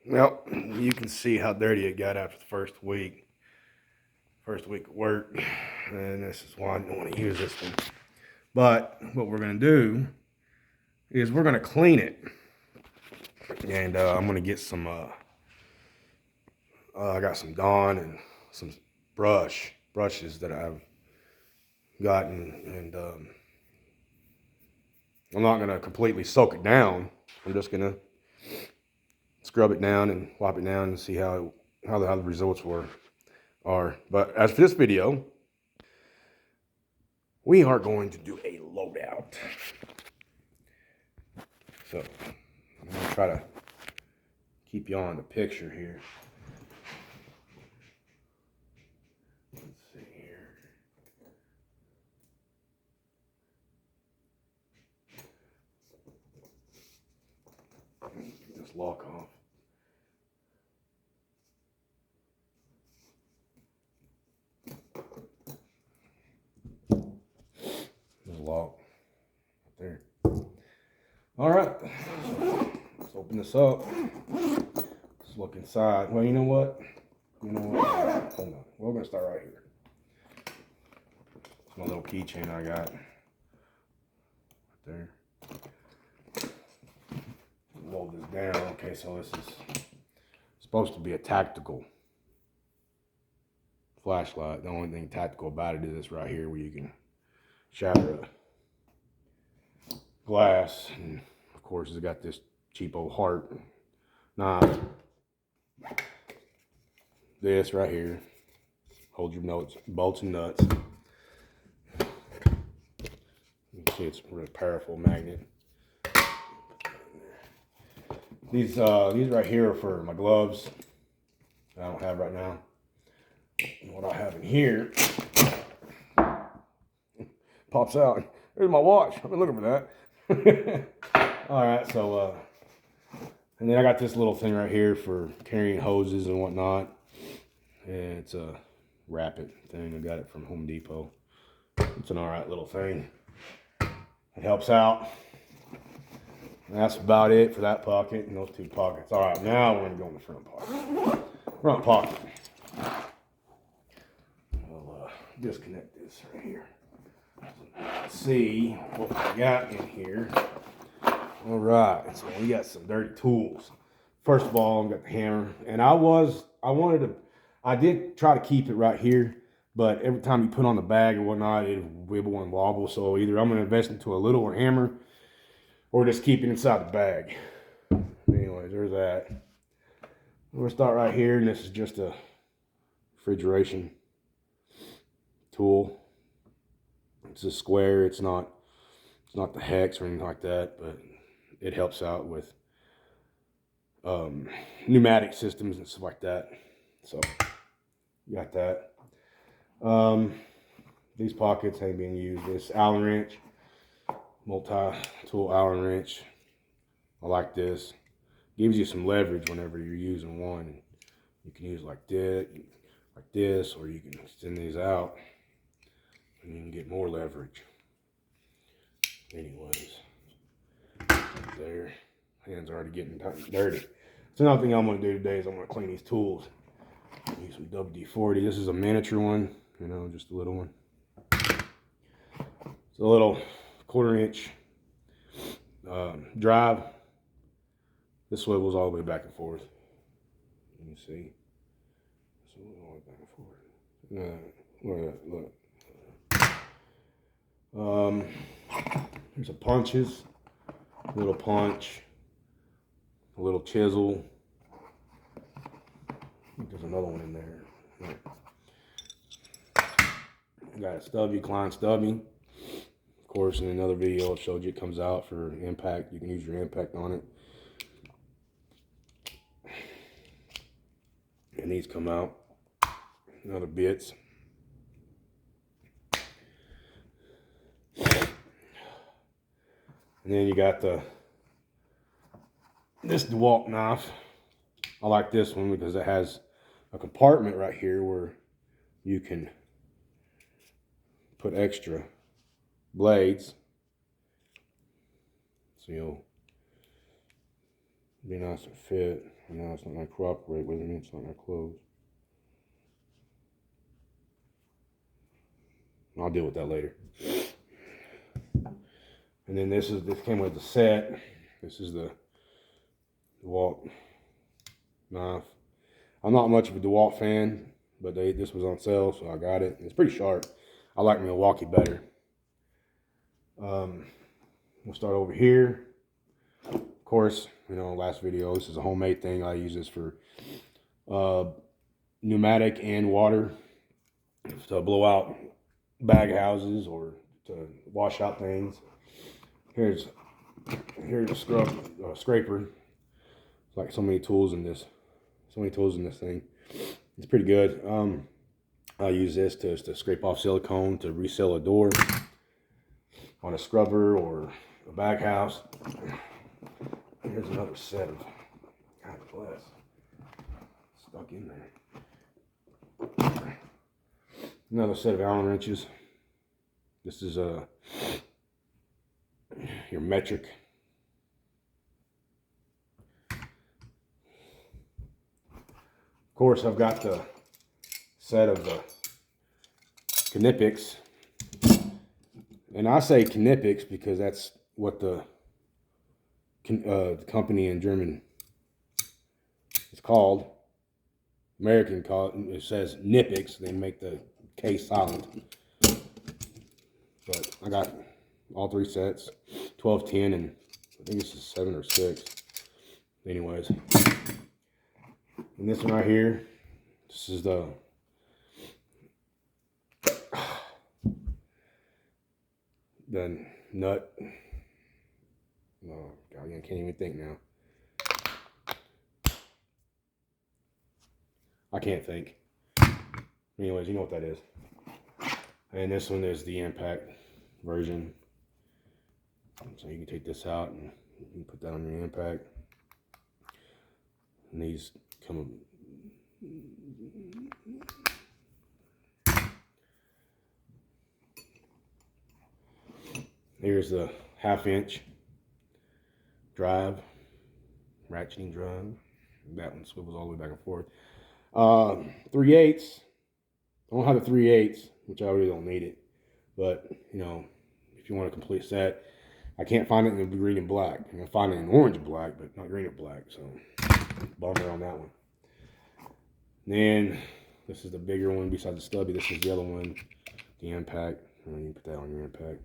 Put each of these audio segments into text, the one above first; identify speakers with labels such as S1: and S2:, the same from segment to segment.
S1: Well, you can see how dirty it got after the first week. First week of work. And this is why I don't want to use this one. But what we're going to do is we're going to clean it. And I'm going to get some, I got some Dawn and some brushes that I've gotten. And I'm not going to completely soak it down. I'm just going to scrub it down and wipe it down and see how the results are. But as for this video, we are going to do a loadout. So I'm going to try to keep you on the picture here. Let's see here. Get this lock off. There's a lock right there. All right, let's open this up. Let's look inside. Well, you know what? Hold on. We're gonna start right here. It's my little keychain I got right there. Load this down. Okay, so this is supposed to be a tactical flashlight. The only thing tactical about it is this right here, where you can shatter a glass, and of course it's got this cheap old heart knife. This right here holds your bolts and nuts. You can see it's a really powerful magnet. These right here are for my gloves that I don't have right now. And what I have in here pops out. There's my watch. I've been looking for that. All right, so and then I got this little thing right here for carrying hoses and whatnot. And it's a rapid thing. I got it from Home Depot. It's an all right little thing. It helps out. And that's about it for that pocket and those two pockets. All right, now we're gonna go in the front pocket. Front pocket. I'll disconnect this right here. Let's see what we got in here. All right, so we got some dirty tools. First of all, I got the hammer, and I did try to keep it right here, but every time you put on the bag or whatnot, it wibble and wobble. So either I'm gonna invest into a littler hammer or just keep it inside the bag. Anyways, there's that. We're gonna start right here, and this is just a refrigeration tool. It's a square. It's not the hex or anything like that, but it helps out with pneumatic systems and stuff like that. So you got that. These pockets ain't being used. This Allen wrench, multi-tool Allen wrench. I like this. Gives you some leverage whenever you're using one. You can use like this, or you can extend these out and you can get more leverage. Anyways, there. Hands are already getting dirty. So another thing I'm going to do today is I'm going to clean these tools. Use some WD-40. This is a miniature one, you know, just a little one. It's a little 1/4 inch drive. This swivels all the way back and forth. You can see. So all the way back and forth. Look. There's a punches, a little punch, a little chisel. I think there's another one in there. Got a stubby, Klein stubby. Of course, in another video, I showed you it comes out for impact. You can use your impact on it. And these come out. Other bits. And then you got this DeWalt knife. I like this one because it has a compartment right here where you can put extra blades. So you'll Be nice and fit. You know, it's not gonna cooperate with me. It's not gonna close. I'll deal with that later. And then this came with the set. This is the DeWalt knife. I'm not much of a DeWalt fan, but this was on sale, so I got it. It's pretty sharp. I like Milwaukee better. We'll start over here. Of course, you know, last video, this is a homemade thing. I use this for pneumatic and water to blow out bag houses or to wash out things. Here's a scraper. It's like so many tools in this. So many tools in this thing. It's pretty good. I use this to scrape off silicone to reseal a door on a scrubber or a bag house. Here's another set of, God bless, stuck in there. Another set of Allen wrenches. This is your metric. Of course, I've got the set of the Knipex, and I say Knipex because that's what the company in German is called. American it says Knipex. They make the K silent. But I got all three sets, 12, 10, and I think this is 7 or 6. Anyways, and this one right here, this is the nut. Oh God, I can't even think now. I can't think. Anyways, you know what that is. And this one is the impact version. So you can take this out and you can put that on your impact. And these come. Here's the 1/2 inch drive, ratcheting drive. That one swivels all the way back and forth. 3/8. I don't have the 3/8, which I really don't need it. But, you know, if you want a complete set, I can't find it in the green and black. I can find it in orange and black, but not green and black. So, bummer on that one. Then, this is the bigger one besides the stubby. This is the other one, the impact. You can put that on your impact.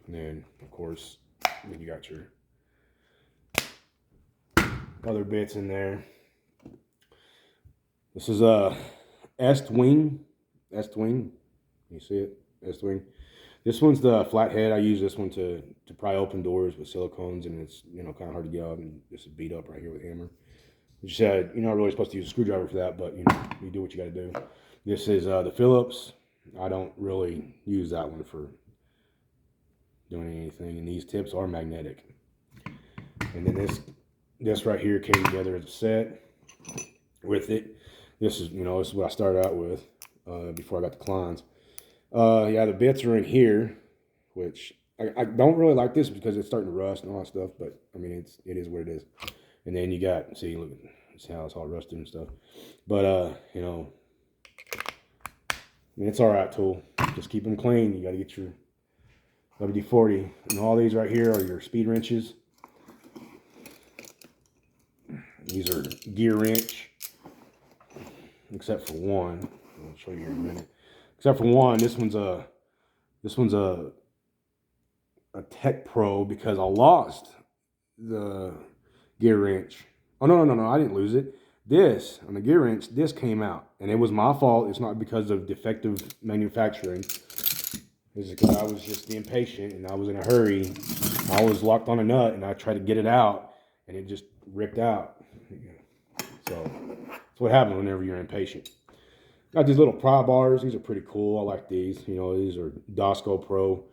S1: And then, of course, then you got your other bits in there. This is a Est-wing. You see it? Est-wing. This one's the flathead. I use this one to pry open doors with silicones, and it's, you know, kind of hard to get out, and this is beat up right here with a hammer. Which said, you're not really supposed to use a screwdriver for that, but you know, you do what you got to do. This is the Phillips. I don't really use that one for doing anything, and these tips are magnetic. And then this right here came together as a set with it. This is, you know, this is what I started out with before I got the Kleins. Yeah, the bits are in here, which I don't really like this because it's starting to rust and all that stuff, but I mean, it is what it is. And then you got, see, look, see how it's all rusted and stuff. But, you know, I mean, it's all right tool. Just keep them clean. You got to get your WD-40. And all these right here are your speed wrenches. These are gear wrench, except for one. I'll show you here in a minute. Except for one, this one's a Tech Pro because I lost the gear wrench. Oh no, I didn't lose it. This, on the gear wrench, this came out, and it was my fault. It's not because of defective manufacturing. It's because I was just impatient and I was in a hurry. I was locked on a nut and I tried to get it out, and it just ripped out. So that's what happens whenever you're impatient. Got these little pry bars. These are pretty cool. I like these. You know, these are Dasco Pro,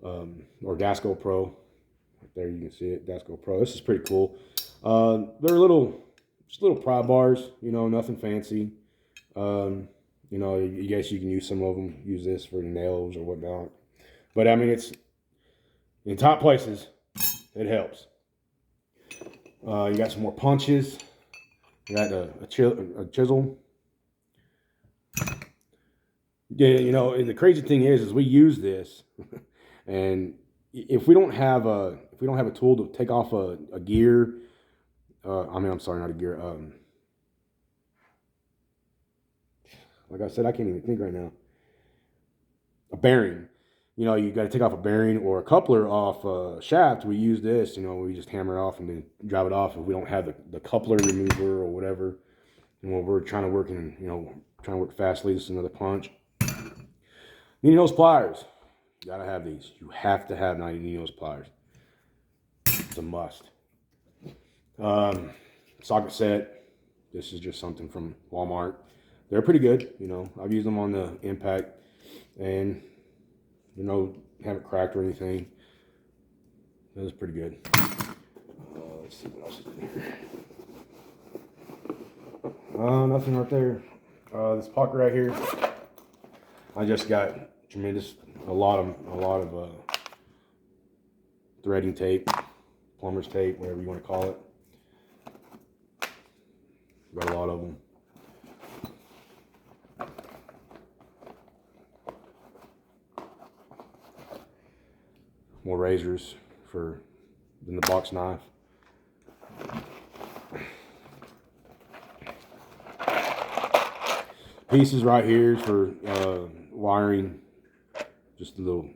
S1: or Dasco Pro. Right there, you can see it, Dasco Pro. This is pretty cool. They're just little pry bars. You know, nothing fancy. You know, I guess you can use some of them. Use this for nails or whatnot. But I mean, it's In top places, it helps. You got some more punches. You got a chisel. Yeah, you know, and the crazy thing is we use this, and if we don't have a tool to take off a gear, I'm sorry, not a gear. Like I said, I can't even think right now. A bearing. You know, you got to take off a bearing or a coupler off a shaft. We use this. You know, we just hammer it off and then drive it off. If we don't have the coupler remover or whatever, you know, we're trying to work in, you know, trying to work fastly. This is another punch. Needle nose pliers. You gotta have these. You have to have 90 needle nose pliers. It's a must. Socket set. This is just something from Walmart. They're pretty good. You know, I've used them on the impact, and you know, haven't cracked or anything. That was pretty good. Let's see what else is in here. Nothing right there. This pocket right here, I just got a lot of threading tape, plumber's tape, whatever you want to call it. Got a lot of them. More razors than the box knife. Pieces right here for wiring, just a little.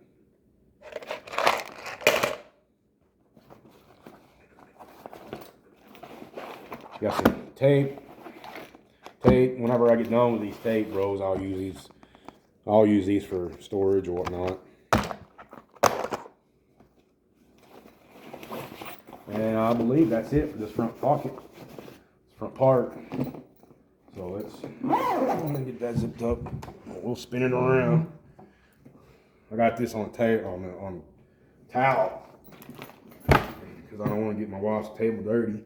S1: Got some tape. Whenever I get done with these tape rolls, I'll use these for storage or whatnot. And I believe that's it for this front pocket, this front part. So I'm gonna get that zipped up. We'll spin it around. I got this on towel because I don't want to get my wife's table dirty.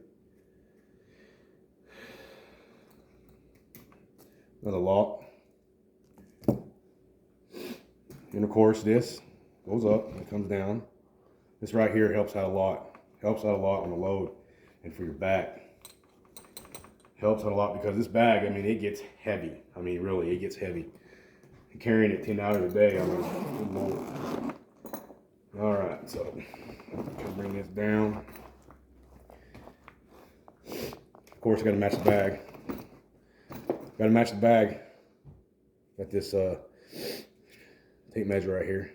S1: Another lock. And of course this goes up and it comes down. This right here helps out a lot. Helps out a lot on the load and for your back. Helps out a lot because this bag, I mean, it gets heavy. I mean, really, it gets heavy. And carrying it 10 hours a day, I mean, good Lord. All right, so can bring this down. Of course, I got to match the bag. Got to match the bag. Got this tape measure right here.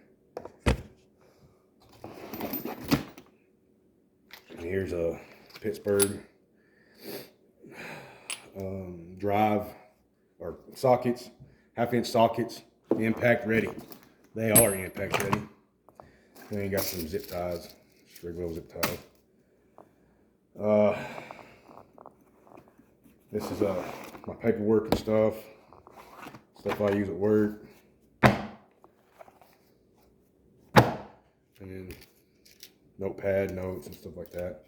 S1: And here's a Pittsburgh drive or sockets, 1/2-inch sockets, impact ready. They are impact ready. And then you got some zip ties, just regular zip ties. This is my paperwork and stuff I use at work. And then notepad, notes, and stuff like that.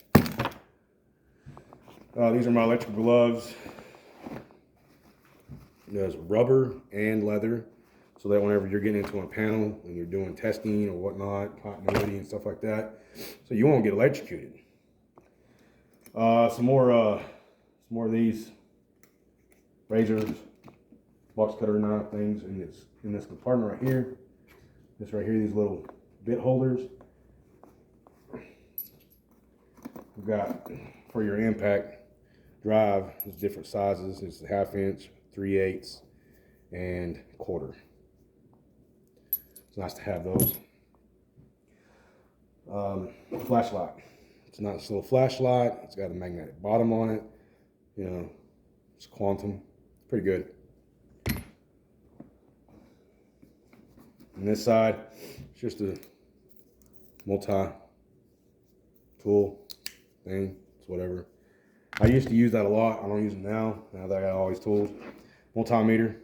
S1: These are my electrical gloves. There's rubber and leather, so that whenever you're getting into a panel and you're doing testing or whatnot, continuity and stuff like that, so you won't get electrocuted. Some more of these razors, box cutter knife things in this compartment right here. This right here, these little bit holders. We've got for your impact drive, there's different sizes. It's the 1/2-inch, 3/8, and 1/4. It's nice to have those. Flashlight. It's a nice little flashlight. It's got a magnetic bottom on it. You know, it's quantum. Pretty good. On this side, it's just a multi-tool thing. It's whatever. I used to use that a lot. I don't use them now that I got all these tools. Multimeter.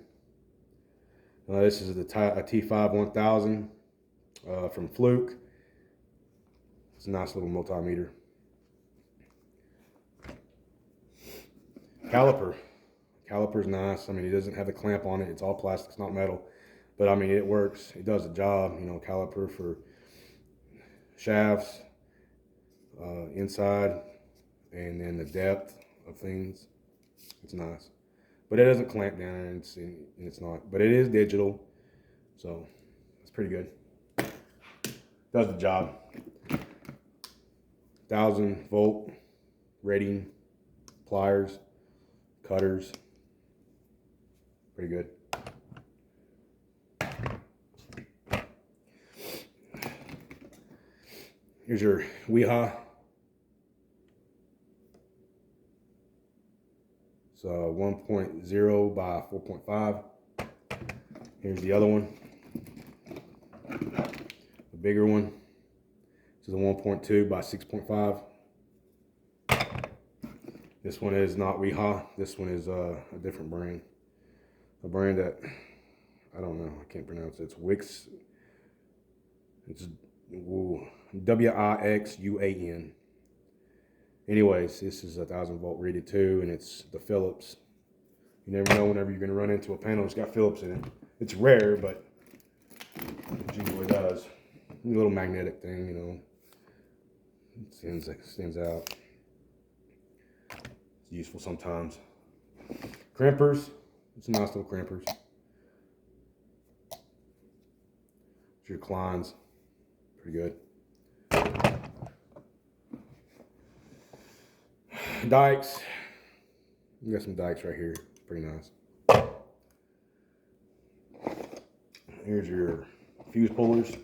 S1: This is a T5 1000 from Fluke. It's a nice little multimeter. Caliper. Caliper's nice. I mean, it doesn't have a clamp on it. It's all plastic. It's not metal. But I mean, it works. It does the job. You know, caliper for shafts, inside, and then the depth of things. It's nice, but it doesn't clamp down, and it's not. But it is digital, so it's pretty good. Does the job. 1,000-volt rating, pliers, cutters, pretty good. Here's your Weeha. It's 1.0 by 4.5. Here's the other one, the bigger one. This is a 1.2 by 6.5. This one is not Weeha. This one is a different brand. A brand that, I don't know, I can't pronounce it. It's Wix. It's Wixuan. Anyways, this is 1,000-volt rated too, and it's the Phillips. You never know whenever you're going to run into a panel that's got Phillips in it. It's rare, but it usually does. A little magnetic thing, you know. It stands out. It's useful sometimes. Crimpers. It's nice little crimpers. It's your Kleins. Pretty good. Dikes. You got some dikes right here. Pretty nice. Here's your fuse pullers.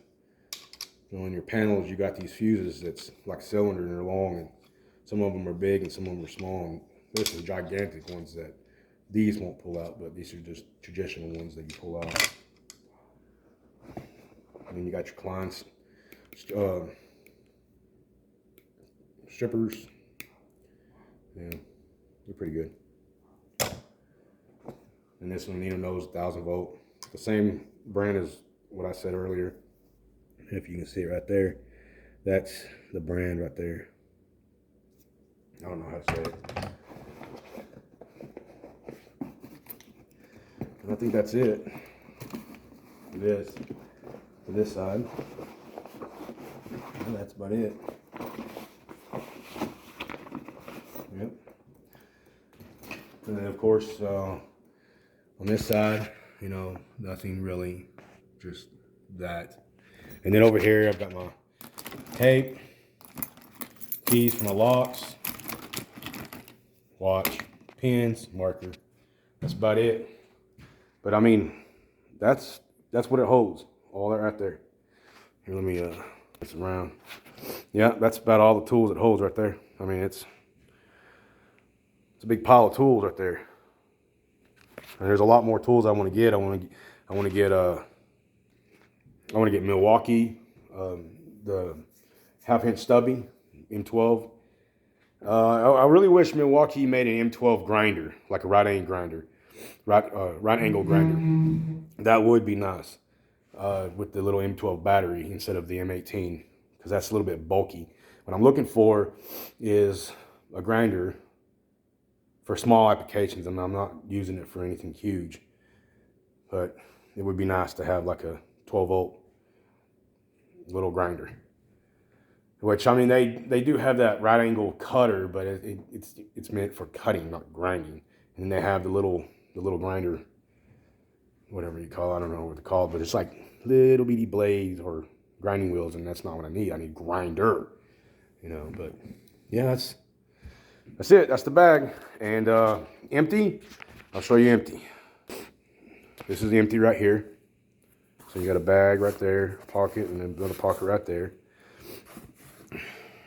S1: You know, in your panels, you got these fuses that's like a cylinder and they're long, and some of them are big and some of them are small. And there's some gigantic ones that these won't pull out, but these are just traditional ones that you pull out. And then you got your Kleins strippers. Yeah, they're pretty good. And this one, Nino knows 1,000-volt. The same brand as what I said earlier. If you can see it right there, that's the brand right there. I don't know how to say it. And I think that's it. This to this side. And that's about it. Yep. And then of course on this side, you know, nothing really, just that. And then over here I've got my tape, keys for my locks, watch, pins, marker. That's about it. But I mean, that's what it holds. All that right there. Here, let me this around. Yeah, that's about all the tools it holds right there. I mean, it's a big pile of tools right there. And there's a lot more tools I want to get. I want to get Milwaukee, the half-inch stubby M12. I really wish Milwaukee made an M12 grinder, like a right angle grinder. That would be nice with the little M12 battery instead of the M18, because that's a little bit bulky. What I'm looking for is a grinder for small applications, and I'm not using it for anything huge. But it would be nice to have like a 12-volt little grinder. Which, I mean, they do have that right angle cutter, but it's meant for cutting, not grinding. And they have the little grinder, whatever you call it, I don't know what it's called, but it's like little bitty blades or grinding wheels, and that's not what I need. I need grinder, you know. But yeah, that's it. That's the bag. And empty. I'll show you empty. This is empty right here. So you got a bag right there, pocket, and then another pocket right there.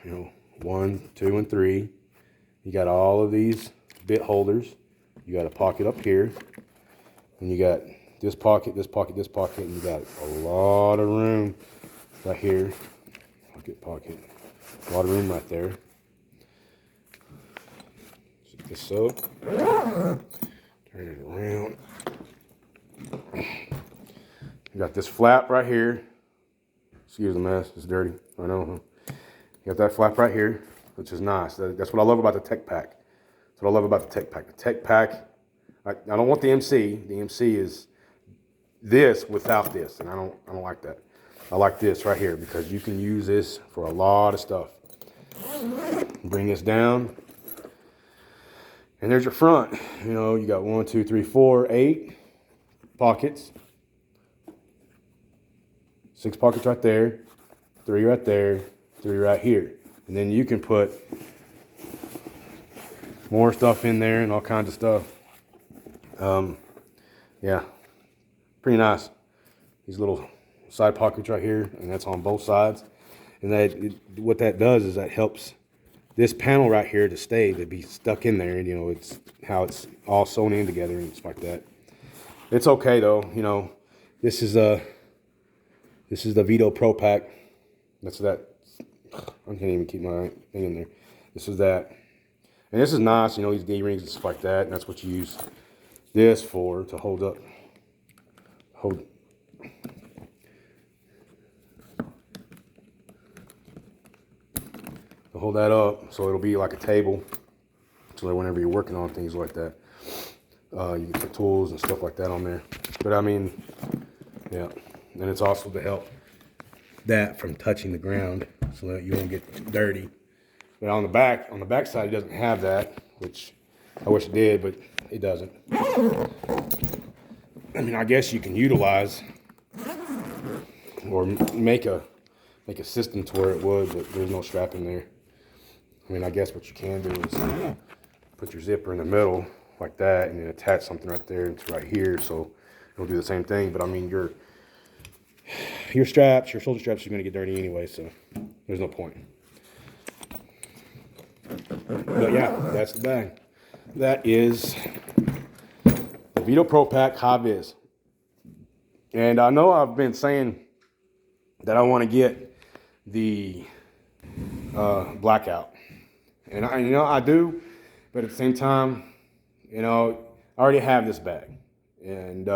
S1: You know, 1, 2, and 3. You got all of these bit holders. You got a pocket up here, and you got this pocket, this pocket, this pocket, and you got a lot of room right here. Pocket. A lot of room right there. Set this up. Turn it around. You got this flap right here. Excuse the mess, it's dirty. I know. You got that flap right here, which is nice. That's what I love about the Tech Pack. That's what I love about the Tech Pack. The Tech Pack, I don't want the MC. The MC is this without this, and I don't like that. I like this right here because you can use this for a lot of stuff. Bring this down. And there's your front. You know, you got 1, 2, 3, 4, 8 pockets. 6 pockets right there. 3 right there. 3 right here. And then you can put more stuff in there and all kinds of stuff. Yeah, pretty nice. These little side pockets right here, and that's on both sides. And what that does is that helps this panel right here to stay, to be stuck in there. And, you know, it's how it's all sewn in together and stuff like that. It's okay though, you know. This is the Veto Pro Pack. That's that. I can't even keep my thing in there. This is that. And this is nice, you know, these D-rings and stuff like that. And that's what you use this for, to hold that up, so it'll be like a table, so that whenever you're working on things like that, you can put tools and stuff like that on there. But I mean, yeah, and it's also to help that from touching the ground, so that you won't get dirty. But on the back side, it doesn't have that, which I wish it did, but it doesn't. I mean, I guess you can utilize or make a system to where it would, but there's no strap in there. I mean, I guess what you can do is put your zipper in the middle like that, and then attach something right there to right here, so it'll do the same thing. But I mean, your straps, your shoulder straps are going to get dirty anyway, so there's no point. But yeah, that's the bag. That is the Veto Pro Pack Hi-viz. And I know I've been saying that I want to get the blackout, and I do, but at the same time, you know, I already have this bag, and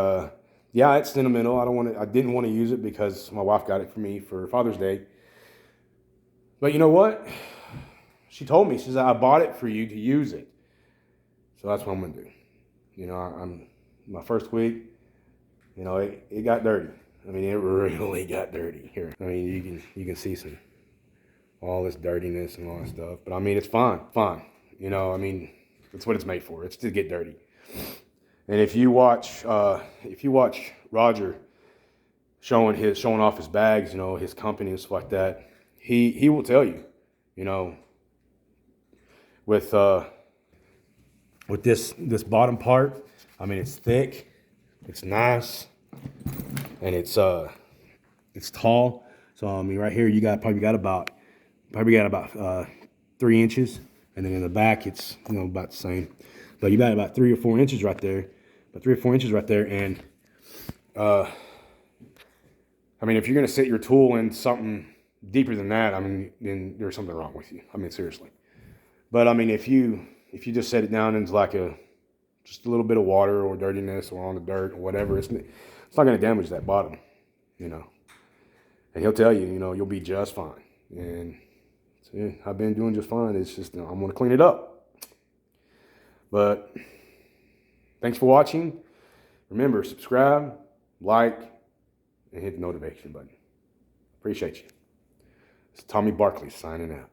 S1: yeah, it's sentimental. I didn't want to use it because my wife got it for me for Father's Day. But you know what? She told me, she said, I bought it for you to use it. So that's what I'm gonna do. You know, I'm my first week, you know, it got dirty. I mean, it really got dirty here. I mean, you can see all this dirtiness and all that stuff. But I mean, it's fine. You know, I mean, that's what it's made for. It's to get dirty. And if you watch Roger showing off his bags, you know, his company and stuff like that, he will tell you, you know, with this bottom part, I mean, it's thick, it's nice, and it's tall. So I mean, right here you probably got about 3 inches, and then in the back it's, you know, about the same. But you got about 3 or 4 inches right there, and I mean, if you're gonna sit your tool in something deeper than that, I mean, then there's something wrong with you. I mean, seriously. But I mean, if you just set it down into like just a little bit of water or dirtiness or on the dirt or whatever, it's not going to damage that bottom, you know. And he'll tell you, you know, you'll be just fine. And so, yeah, I've been doing just fine. It's just, you know, I'm going to clean it up. But thanks for watching. Remember, subscribe, like, and hit the notification button. Appreciate you. It's Tommy Barkley signing out.